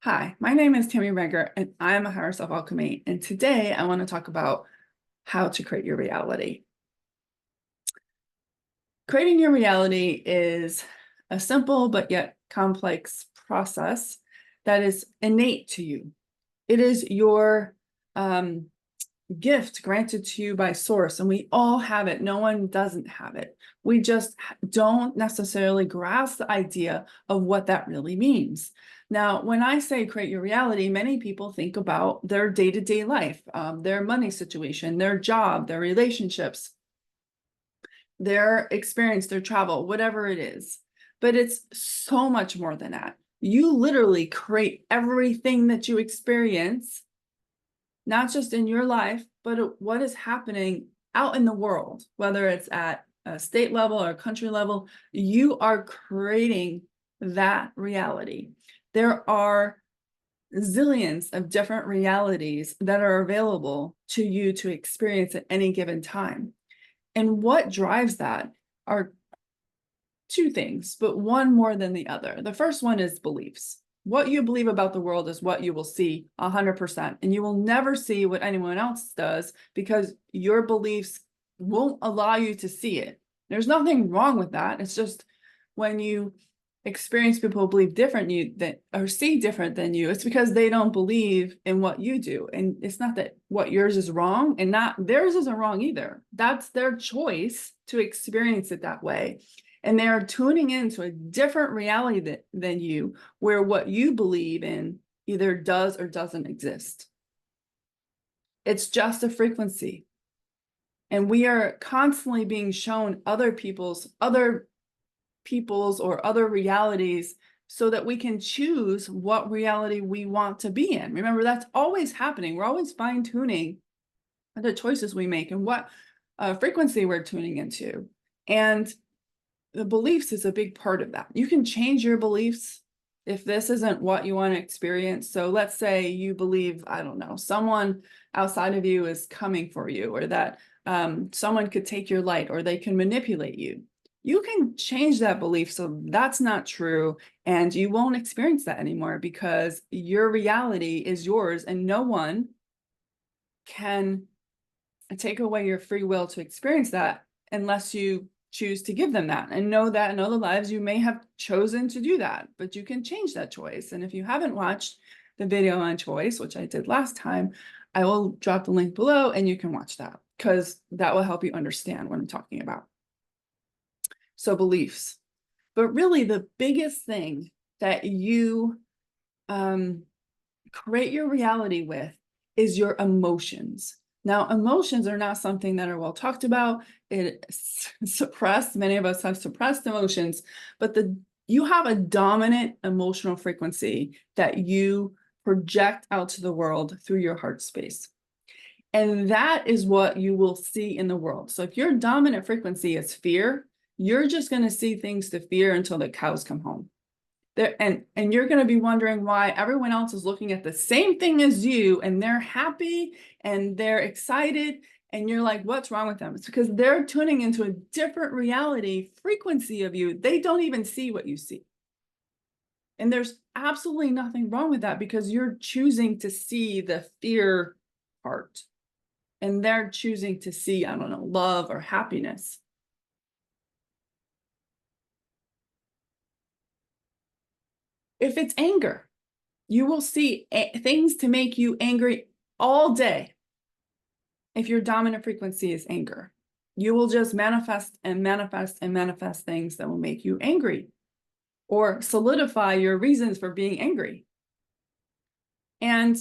Hi, my name is Tammy Reger, and I'm a Higher Self Alchemy. And today I want to talk about how to create your reality. Creating your reality is a simple but yet complex process that is innate to you. It is your gift granted to you by source, and we all have it. No one doesn't have it. We just don't necessarily grasp the idea of what that really means. Now, when I say create your reality, many people think about their day-to-day life, their money situation, their job, their relationships, their experience, their travel, whatever it is. But it's so much more than that. You literally create everything that you experience, not just in your life, but what is happening out in the world, whether it's at a state level or a country level. You are creating that reality. There are zillions of different realities that are available to you to experience at any given time. And what drives that are two things, but one more than the other. The first one is beliefs. What you believe about the world is what you will see 100%. And you will never see what anyone else does because your beliefs won't allow you to see it. There's nothing wrong with that. It's just when you experience people who believe different you that or see different than you, it's because they don't believe in what you do. And it's not that what yours is wrong, and not theirs isn't wrong either. That's their choice to experience it that way. And they're tuning into a different reality than you, where what you believe in either does or doesn't exist. It's just a frequency. And we are constantly being shown other people's or other realities so that we can choose what reality we want to be in. Remember, that's always happening. We're always fine-tuning the choices we make and what frequency we're tuning into. And the beliefs is a big part of that. You can change your beliefs if this isn't what you want to experience. So let's say you believe, I don't know, someone outside of you is coming for you, or that someone could take your light, or they can manipulate you. You can change that belief so that's not true, and you won't experience that anymore because your reality is yours, and no one can take away your free will to experience that unless you choose to give them that. And know that in other lives you may have chosen to do that, but you can change that choice. And if you haven't watched the video on choice, which I did last time, I will drop the link below and you can watch that, because that will help you understand what I'm talking about. So beliefs. But really the biggest thing that you create your reality with is your emotions. Now, emotions are not something that are well talked about. It's suppressed. Many of us have suppressed emotions, but you have a dominant emotional frequency that you project out to the world through your heart space. And that is what you will see in the world. So if your dominant frequency is fear, you're just going to see things to fear until the cows come home. And you're going to be wondering why everyone else is looking at the same thing as you, and they're happy and they're excited, and you're like, what's wrong with them? It's because they're tuning into a different reality frequency of you. They don't even see what you see. And there's absolutely nothing wrong with that, because you're choosing to see the fear part, and they're choosing to see, I don't know, love or happiness. If it's anger, you will see things to make you angry all day. If your dominant frequency is anger, you will just manifest and manifest and manifest things that will make you angry or solidify your reasons for being angry. And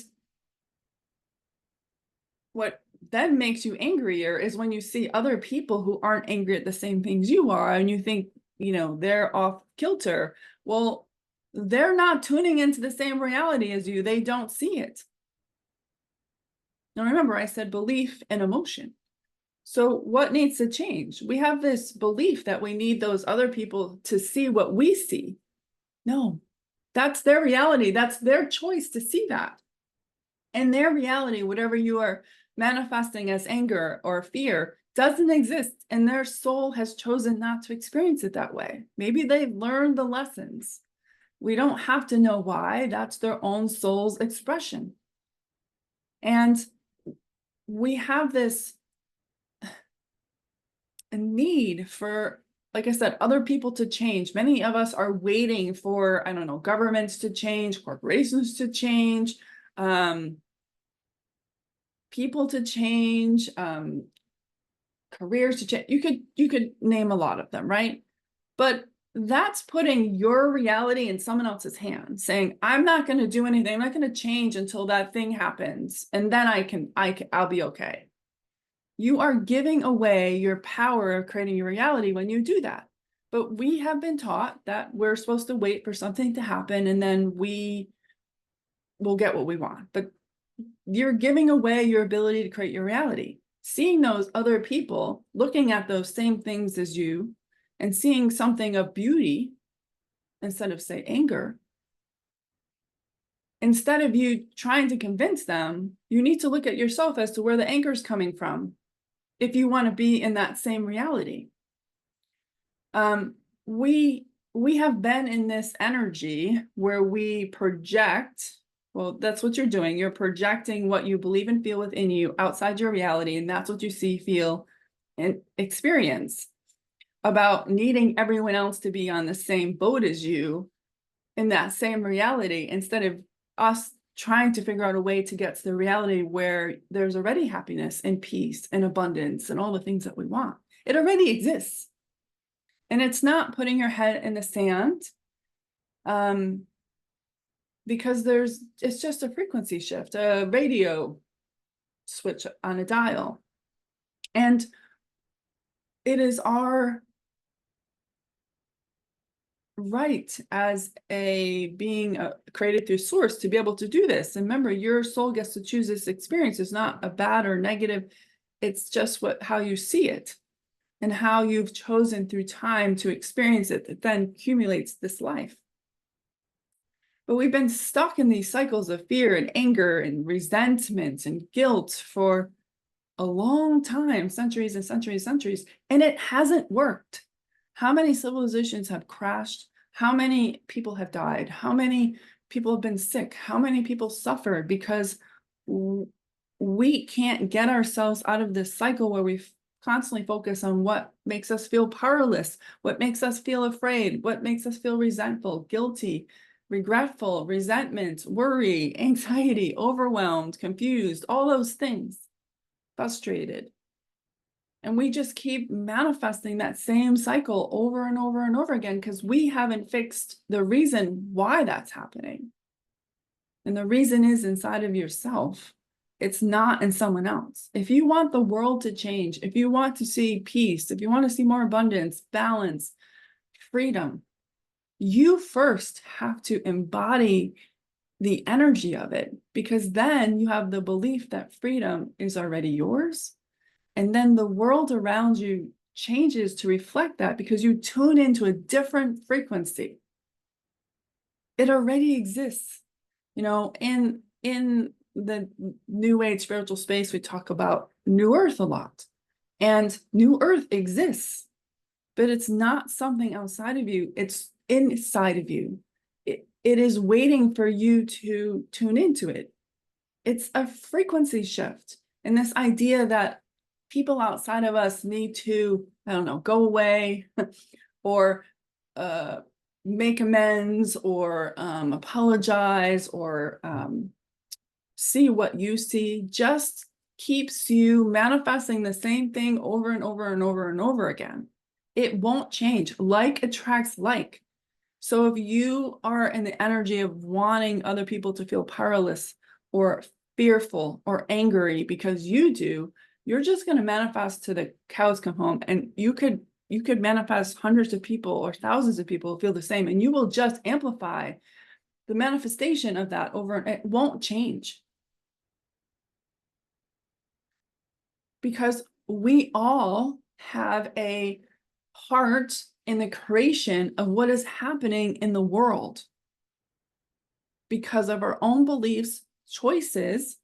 what then makes you angrier is when you see other people who aren't angry at the same things you are, and you think, you know, they're off kilter. Well, they're not tuning into the same reality as you. They don't see it. Now, remember, I said belief and emotion. So what needs to change? We have this belief that we need those other people to see what we see. No, that's their reality. That's their choice to see that. And their reality, whatever you are manifesting as anger or fear, doesn't exist. And their soul has chosen not to experience it that way. Maybe they've learned the lessons. We don't have to know why. That's their own soul's expression. And we have this need for, like I said, other people to change. Many of us are waiting for, I don't know, governments to change, corporations to change, people to change, careers to change. You could name a lot of them, right? But that's putting your reality in someone else's hands, saying, I'm not going to do anything. I'm not going to change until that thing happens. And then I'll be okay. You are giving away your power of creating your reality when you do that. But we have been taught that we're supposed to wait for something to happen and then we will get what we want. But you're giving away your ability to create your reality. Seeing those other people, looking at those same things as you, and seeing something of beauty instead of, say, anger. Instead of you trying to convince them, you need to look at yourself as to where the anger is coming from if you want to be in that same reality. We have been in this energy where we project. Well, that's what you're doing. You're projecting what you believe and feel within you outside your reality, and that's what you see, feel, and experience, about needing everyone else to be on the same boat as you in that same reality, instead of us trying to figure out a way to get to the reality where there's already happiness and peace and abundance and all the things that we want. It already exists. And it's not putting your head in the sand, because it's just a frequency shift, a radio switch on a dial. And it is our right as a being created through source to be able to do this. And remember, your soul gets to choose this experience. It's not a bad or negative. It's just how you see it and how you've chosen through time to experience it that then accumulates this life. But we've been stuck in these cycles of fear and anger and resentment and guilt for a long time, centuries and centuries, centuries, and it hasn't worked. How many civilizations have crashed? How many people have died? How many people have been sick? How many people suffered because we can't get ourselves out of this cycle where we constantly focus on what makes us feel powerless, what makes us feel afraid, what makes us feel resentful, guilty, regretful, resentment, worry, anxiety, overwhelmed, confused, all those things, frustrated. And we just keep manifesting that same cycle over and over and over again because we haven't fixed the reason why that's happening. And the reason is inside of yourself. It's not in someone else. If you want the world to change, if you want to see peace, if you want to see more abundance, balance, freedom, you first have to embody the energy of it, because then you have the belief that freedom is already yours. And then the world around you changes to reflect that because you tune into a different frequency. It already exists. You know, in the New Age spiritual space, we talk about New Earth a lot. And New Earth exists, but it's not something outside of you. It's inside of you. It is waiting for you to tune into it. It's a frequency shift. And this idea that people outside of us need to, I don't know, go away or make amends or apologize or see what you see, just keeps you manifesting the same thing over and over and over and over again. It won't change. Like attracts like. So if you are in the energy of wanting other people to feel powerless or fearful or angry because you do, you're just going to manifest to the cows come home. And you could manifest hundreds of people or thousands of people who feel the same, and you will just amplify the manifestation of that over, and it won't change. Because we all have a part in the creation of what is happening in the world because of our own beliefs, choices,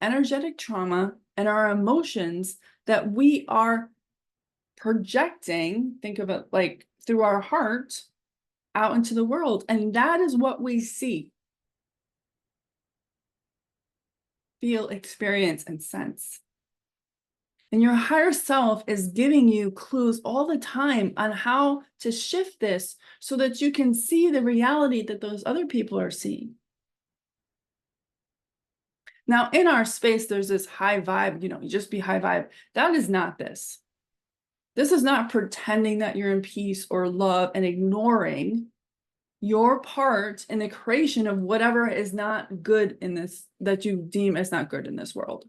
energetic trauma, and our emotions that we are projecting. Think of it like through our heart out into the world. And that is what we see, feel, experience, and sense. And your higher self is giving you clues all the time on how to shift this so that you can see the reality that those other people are seeing. Now, in our space, there's this high vibe, you just be high vibe. That is not this. This is not pretending that you're in peace or love and ignoring your part in the creation of whatever is not good in this, that you deem as not good in this world.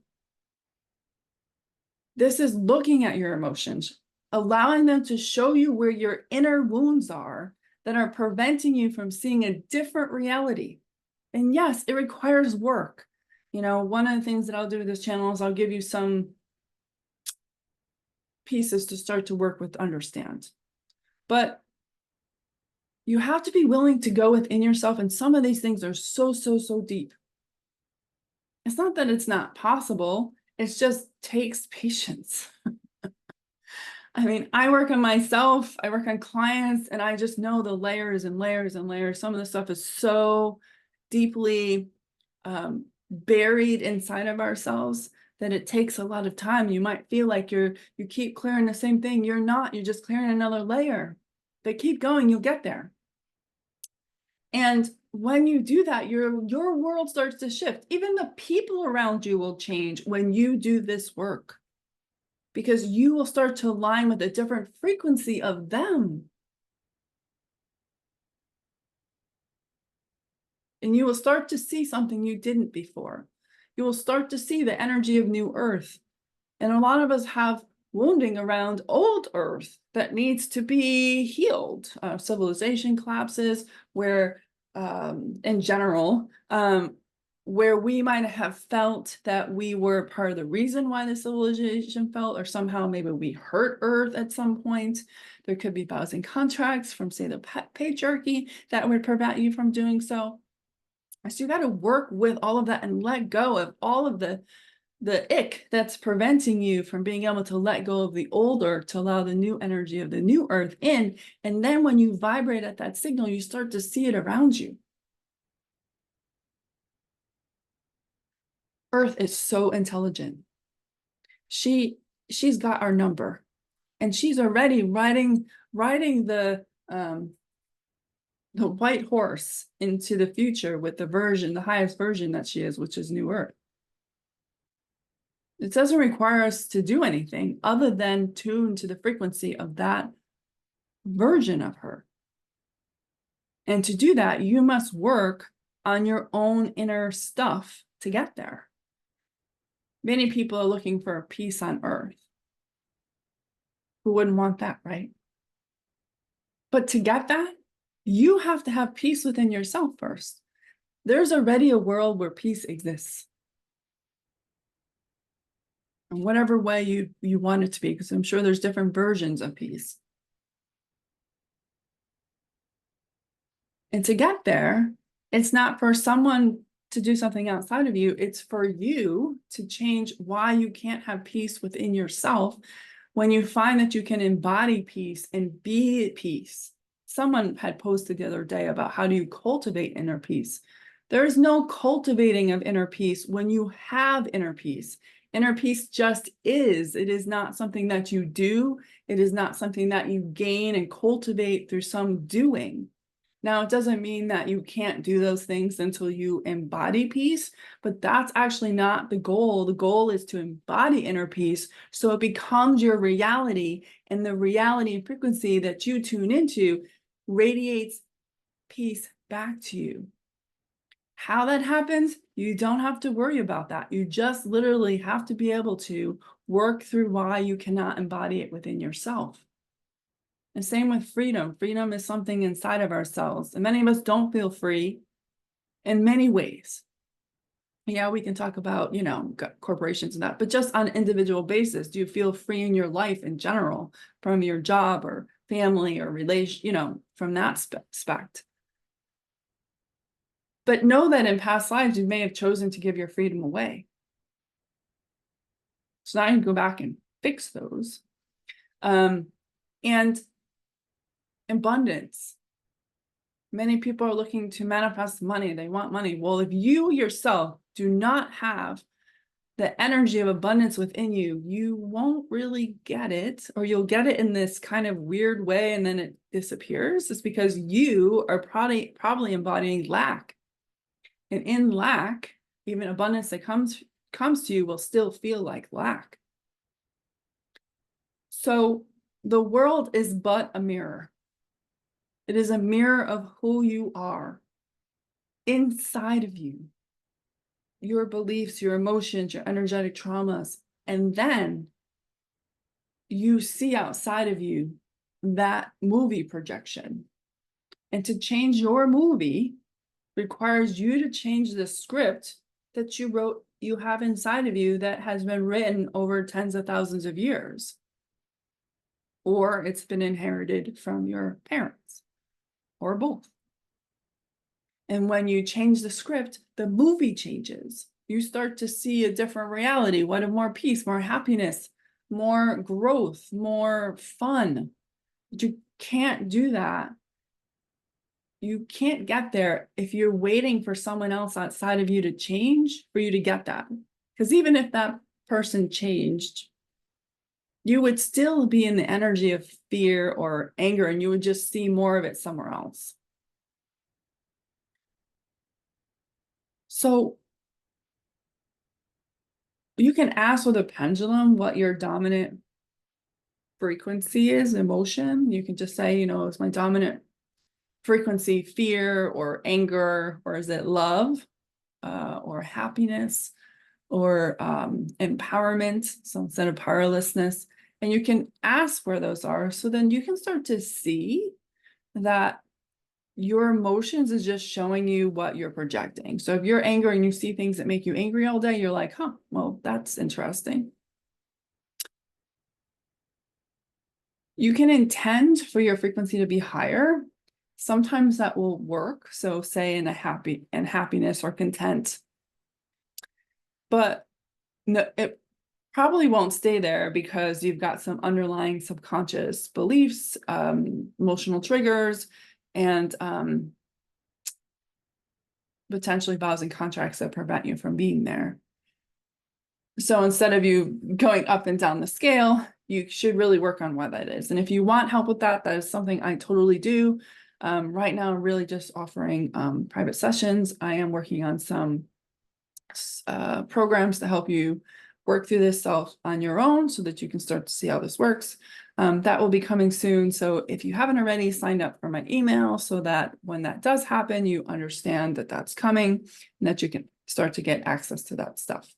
This is looking at your emotions, allowing them to show you where your inner wounds are that are preventing you from seeing a different reality. And yes, it requires work. One of the things that I'll do with this channel is I'll give you some pieces to start to work with, understand. But you have to be willing to go within yourself. And some of these things are so, so, so deep. It's not that it's not possible. It just takes patience. I mean, I work on myself, I work on clients, and I just know the layers and layers and layers. Some of the stuff is so deeply buried inside of ourselves that it takes a lot of time. You might feel like you keep clearing the same thing. You're not, you're just clearing another layer. But keep going, you'll get there. And when you do that, your world starts to shift. Even the people around you will change when you do this work, because you will start to align with a different frequency of them. And you will start to see something you didn't before. You will start to see the energy of new earth. And a lot of us have wounding around old earth that needs to be healed. Civilization collapses, where in general, where we might have felt that we were part of the reason why the civilization fell, or somehow maybe we hurt earth at some point. There could be vows and contracts from, say, the patriarchy that would prevent you from doing so. So you got to work with all of that and let go of all of the ick that's preventing you from being able to let go of the old earth to allow the new energy of the new earth in. And then when you vibrate at that signal, you start to see it around you. Earth is so intelligent. She's got our number, and she's already riding the white horse into the future with the highest version that she is, which is New Earth. It doesn't require us to do anything other than tune to the frequency of that version of her. And to do that, you must work on your own inner stuff to get there. Many people are looking for peace on earth. Who wouldn't want that, right? But to get that, you have to have peace within yourself first. There's already a world where peace exists. In whatever way you want it to be, because I'm sure there's different versions of peace. And to get there, it's not for someone to do something outside of you. It's for you to change why you can't have peace within yourself. When you find that you can embody peace and be at peace. Someone had posted the other day about how do you cultivate inner peace. There's no cultivating of inner peace when you have inner peace. Inner peace just is. It is not something that you do. It is not something that you gain and cultivate through some doing. Now, it doesn't mean that you can't do those things until you embody peace, but that's actually not the goal. The goal is to embody inner peace so it becomes your reality, and the reality and frequency that you tune into radiates peace back to you. How that happens, you don't have to worry about that. You just literally have to be able to work through why you cannot embody it within yourself. And same with freedom. Freedom is something inside of ourselves. And many of us don't feel free in many ways. Yeah, we can talk about, corporations and that, but just on an individual basis, do you feel free in your life in general from your job or family or relation, from that aspect? But know that in past lives, you may have chosen to give your freedom away. So now you can go back and fix those. And abundance. Many people are looking to manifest money. They want money. Well, if you yourself do not have the energy of abundance within you, you won't really get it, or you'll get it in this kind of weird way and then it disappears. It's because you are probably embodying lack. And in lack, even abundance that comes to you will still feel like lack. So the world is but a mirror. It is a mirror of who you are inside of you, your beliefs, your emotions, your energetic traumas. And then you see outside of you that movie projection. And to change your movie requires you to change the script that you wrote, you have inside of you that has been written over tens of thousands of years. Or it's been inherited from your parents, or both. And when you change the script, the movie changes. You start to see a different reality, what of more peace, more happiness, more growth, more fun. But you can't do that. You can't get there if you're waiting for someone else outside of you to change for you to get that. Because even if that person changed, you would still be in the energy of fear or anger, and you would just see more of it somewhere else. So you can ask with a pendulum what your dominant frequency is, emotion. You can just say, is my dominant frequency fear or anger, or is it love, or happiness, or empowerment, so instead of powerlessness. And you can ask where those are, so then you can start to see that your emotions is just showing you what you're projecting. So if you're angry and you see things that make you angry all day, you're like, well, that's interesting. You can intend for your frequency to be higher. Sometimes that will work. So say in happiness or content, but no, it probably won't stay there because you've got some underlying subconscious beliefs, emotional triggers, and potentially vows and contracts that prevent you from being there. So instead of you going up and down the scale, you should really work on what that is. And if you want help with that, that is something I totally do. Right now, I'm really just offering private sessions. I am working on some programs to help you work through this self on your own so that you can start to see how this works. That will be coming soon. So if you haven't already, signed up for my email so that when that does happen, you understand that that's coming and that you can start to get access to that stuff.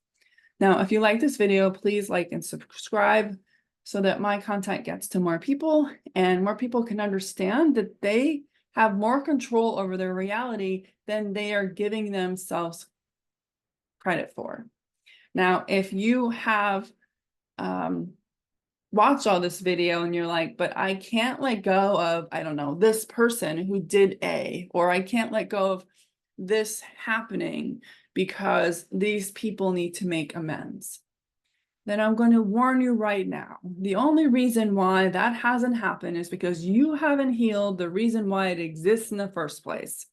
Now, if you like this video, please like and subscribe so that my content gets to more people and more people can understand that they have more control over their reality than they are giving themselves credit for. Now, if you have watched all this video and you're like, but I can't let go of, I don't know, this person who did A, or I can't let go of this happening because these people need to make amends, then I'm going to warn you right now. The only reason why that hasn't happened is because you haven't healed the reason why it exists in the first place.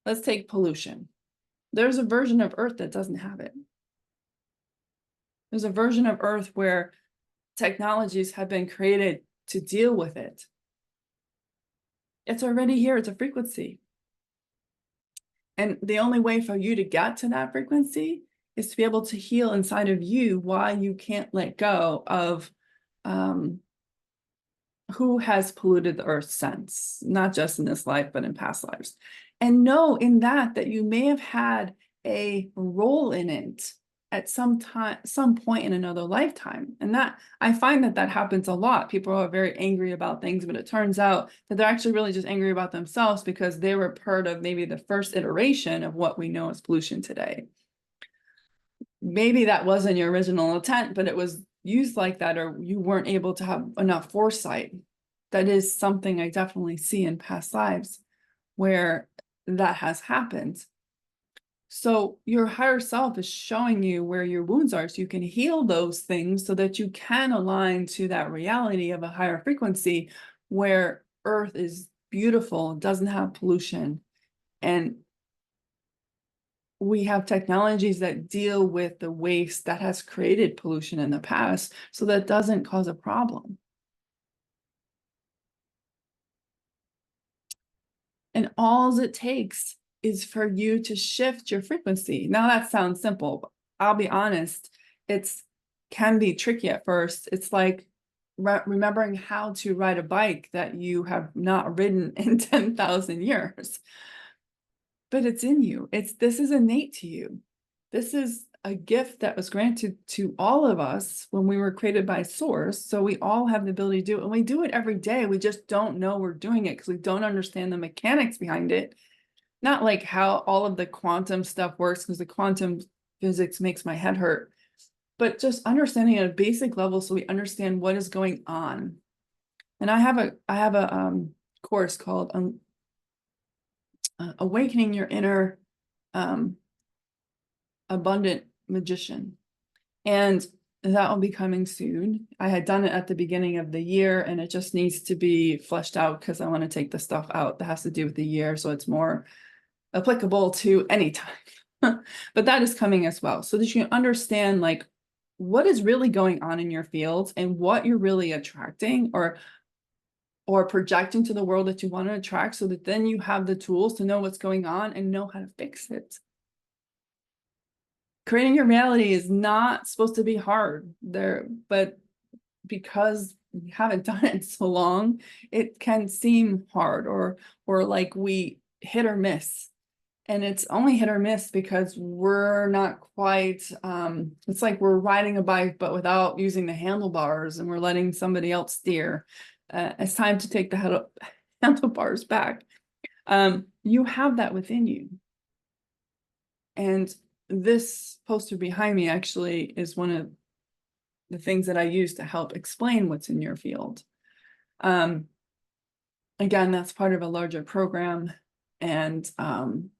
Let's take pollution. There's a version of Earth that doesn't have it. There's a version of Earth where technologies have been created to deal with it. It's already here. It's a frequency. And the only way for you to get to that frequency is to be able to heal inside of you why you can't let go of who has polluted the earth since, not just in this life, but in past lives. And know in that you may have had a role in it at some point in another lifetime. And that I find that happens a lot. People are very angry about things, but it turns out that they're actually really just angry about themselves because they were part of maybe the first iteration of what we know as pollution today. Maybe that wasn't your original intent, but it was used like that, or you weren't able to have enough foresight. That is something I definitely see in past lives where that has happened. So your higher self is showing you where your wounds are so you can heal those things so that you can align to that reality of a higher frequency where Earth is beautiful, doesn't have pollution, and we have technologies that deal with the waste that has created pollution in the past, so that doesn't cause a problem. And all it takes is for you to shift your frequency. Now that sounds simple, but I'll be honest, it's can be tricky at first. It's like remembering how to ride a bike that you have not ridden in 10,000 years. But it's in you. This is innate to you. This is a gift that was granted to all of us when we were created by Source. So we all have the ability to do it, and we do it every day. We just don't know we're doing it because we don't understand the mechanics behind it. Not like how all of the quantum stuff works, because the quantum physics makes my head hurt, but just understanding at a basic level so we understand what is going on. And I have a course called Awakening Your Inner Abundant Magician, and that will be coming soon. I had done it at the beginning of the year, and it just needs to be fleshed out because I want to take the stuff out that has to do with the year, so it's more applicable to any time. But that is coming as well, so that you can understand like what is really going on in your fields and what you're really attracting or projecting to the world that you want to attract, so that then you have the tools to know what's going on and know how to fix it. Creating your reality is not supposed to be hard there, but because we haven't done it so long, it can seem hard or like we hit or miss. And it's only hit or miss because we're not quite, it's like we're riding a bike, but without using the handlebars, and we're letting somebody else steer. It's time to take the handlebars back. You have that within you. And this poster behind me actually is one of the things that I use to help explain what's in your field. Again, that's part of a larger program, and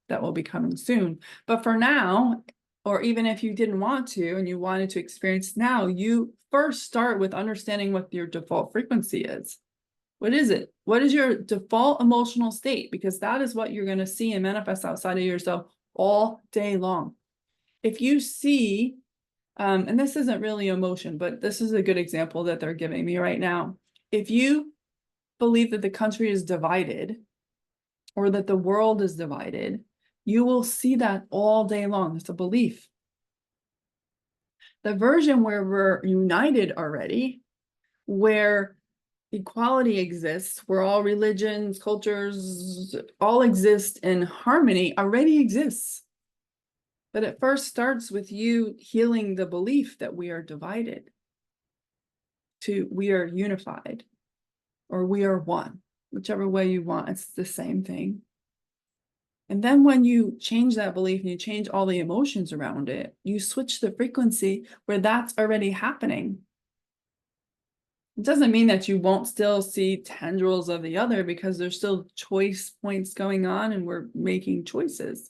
that will be coming soon. But for now, or even if you didn't want to and you wanted to experience now, you first start with understanding what your default frequency is. What is it? What is your default emotional state? Because that is what you're going to see and manifest outside of yourself all day long. If you see, and this isn't really emotion, but this is a good example that they're giving me right now. If you believe that the country is divided or that the world is divided, you will see that all day long. It's a belief. The version where we're united already, where equality exists, where all religions, cultures, all exist in harmony, already exists. But it first starts with you healing the belief that we are divided to we are unified, or we are one, whichever way you want, it's the same thing. And then when you change that belief and you change all the emotions around it, you switch the frequency where that's already happening. It doesn't mean that you won't still see tendrils of the other, because there's still choice points going on and we're making choices.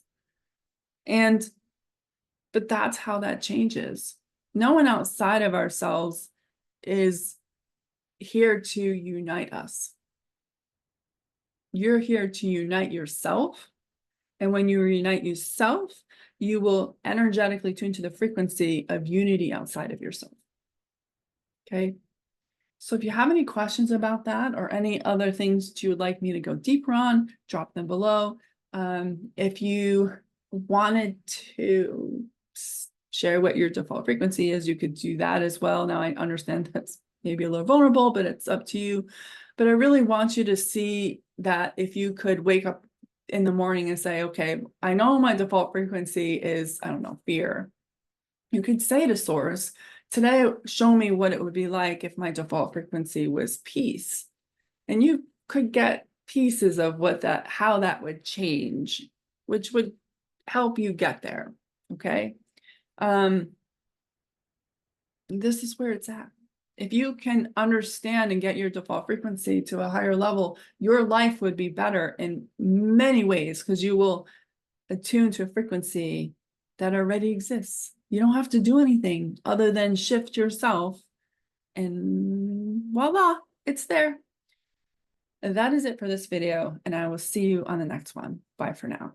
But that's how that changes. No one outside of ourselves is here to unite us. You're here to unite yourself. And when you unite yourself, you will energetically tune to the frequency of unity outside of yourself. Okay. So if you have any questions about that or any other things that you would like me to go deeper on, drop them below. If you wanted to share what your default frequency is, you could do that as well. Now I understand that's maybe a little vulnerable, but it's up to you. But I really want you to see that if you could wake up in the morning and say, okay, I know my default frequency is, I don't know, fear. You could say to Source, today, show me what it would be like if my default frequency was peace. And you could get pieces of how that would change, which would help you get there. Okay. This is where it's at. If you can understand and get your default frequency to a higher level, your life would be better in many ways, because you will attune to a frequency that already exists. You don't have to do anything other than shift yourself, and voila, it's there. That is it for this video, and I will see you on the next one. Bye for now.